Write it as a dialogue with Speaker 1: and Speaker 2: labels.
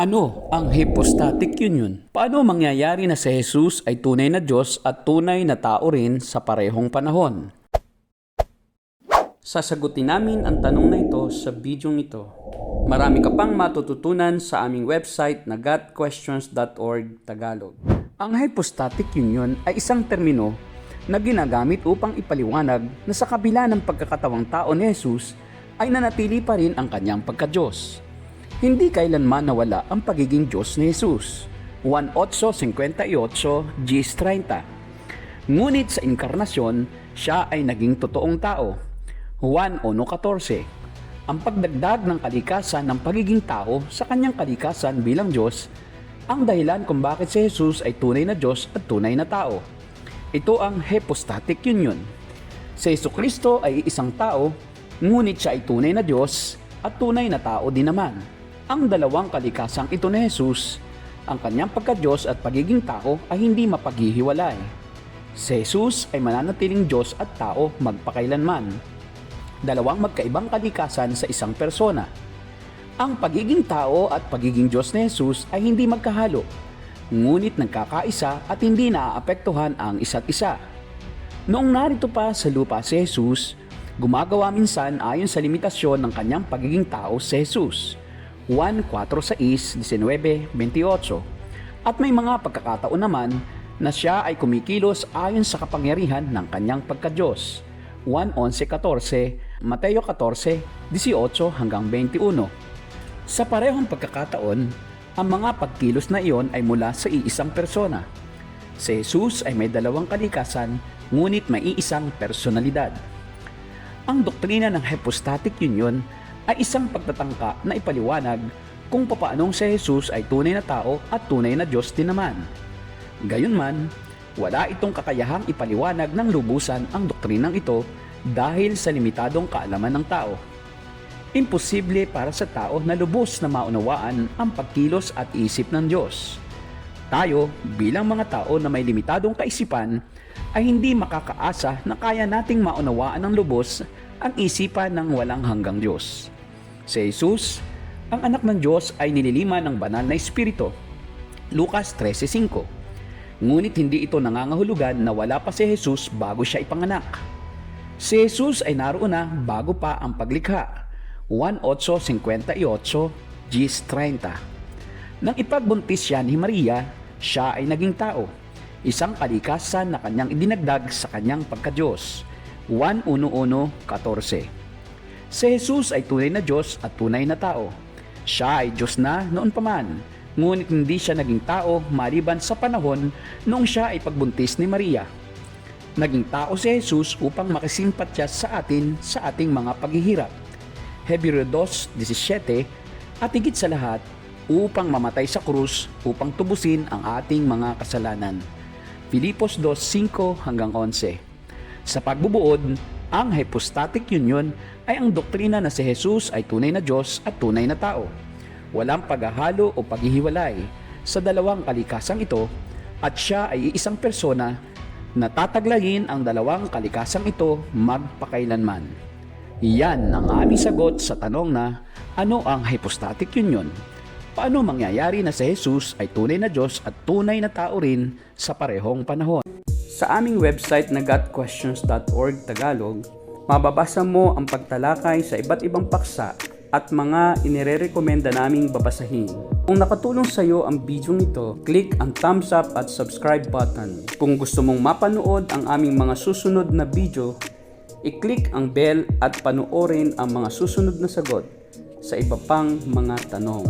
Speaker 1: Ano ang hypostatic union? Paano mangyayari na si Jesus ay tunay na Diyos at tunay na tao rin sa parehong panahon? Sasagutin namin ang tanong na ito sa bidyong ito. Marami ka pang matututunan sa aming website na gotquestions.org Tagalog. Ang hypostatic union ay isang termino na ginagamit upang ipaliwanag na sa kabila ng pagkakatawang tao ni Jesus ay nanatili pa rin ang kanyang pagka-Diyos. Hindi kailanman nawala ang pagiging Diyos ni Jesus. 1:8:58 Gs 30. Ngunit sa inkarnasyon, siya ay naging totoong tao. 1:1:14. Ang pagdagdag ng kalikasan ng pagiging tao sa kanyang kalikasan bilang Diyos ang dahilan kung bakit si Jesus ay tunay na Diyos at tunay na tao. Ito ang hypostatic union. Si Jesucristo ay isang tao, ngunit siya ay tunay na Diyos at tunay na tao din naman. Ang dalawang kalikasang ito ni Jesus, ang kanyang pagka-Diyos at pagiging tao ay hindi mapaghihiwalay. Si Jesus ay mananatiling Diyos at tao magpakailanman. Dalawang magkaibang kalikasan sa isang persona. Ang pagiging tao at pagiging Diyos ni Jesus ay hindi magkahalo, ngunit nagkakaisa at hindi naaapektuhan ang isa't isa. Noong narito pa sa lupa si Jesus, gumagawa minsan ayon sa limitasyon ng kanyang pagiging tao si Jesus. 1:4:6-19:28. At may mga pagkakataon naman na siya ay kumikilos ayon sa kapangyarihan ng kanyang pagka-Diyos. 1:11-14, Mateo 14:18-21. Sa parehong pagkakataon, ang mga pagkilos na iyon ay mula sa iisang persona. Si Jesus ay may dalawang kalikasan, ngunit may iisang personalidad. Ang doktrina ng hypostatic union ay isang pagtatangka na ipaliwanag kung papaanong si Jesus ay tunay na tao at tunay na Diyos din naman. Gayunman, wala itong kakayahang ipaliwanag ng lubusan ang doktrinang ito dahil sa limitadong kaalaman ng tao. Imposible para sa tao na lubos na maunawaan ang pagkilos at isip ng Diyos. Tayo, bilang mga tao na may limitadong kaisipan, ay hindi makakaasa na kaya nating maunawaan ng lubos ang isipan ng walang hanggang Diyos. Si Jesus, ang anak ng Diyos ay nililiman ng banal na Espiritu. Lucas 13:5. Ngunit hindi ito nangangahulugan na wala pa si Jesus bago siya ipanganak. Si Jesus ay naroon na bago pa ang paglikha. 1:8:58 Gs 30. Nang ipagbuntis siya ni Maria, siya ay naging tao, isang kalikasan na kanyang idinagdag sa kanyang pagka-Diyos. 1:1:14. Si Jesus ay tunay na Diyos at tunay na tao. Siya ay Diyos na noon pa man, ngunit hindi siya naging tao maliban sa panahon noong siya ay pagbuntis ni Maria. Naging tao si Jesus upang makisimpatya sa atin sa ating mga paghihirap. Hebreo 2:17. At higit sa lahat, upang mamatay sa krus upang tubusin ang ating mga kasalanan. Filipos 2:5-11. Sa pagbubuod, ang hypostatic union ay ang doktrina na si Jesus ay tunay na Diyos at tunay na tao. Walang paghahalo o paghihiwalay sa dalawang kalikasang ito at siya ay isang persona na tataglayin ang dalawang kalikasang ito magpakailanman. Iyan ang aming sagot sa tanong na ano ang hypostatic union? Paano mangyayari na si Jesus ay tunay na Diyos at tunay na tao rin sa parehong panahon? Sa aming website na gotquestions.org Tagalog, mababasa mo ang pagtalakay sa iba't ibang paksa at mga inirerekomenda naming babasahin. Kung nakatulong sa iyo ang video nito, click ang thumbs up at subscribe button. Kung gusto mong mapanood ang aming mga susunod na video, i-click ang bell at panoorin ang mga susunod na sagot sa iba pang mga tanong.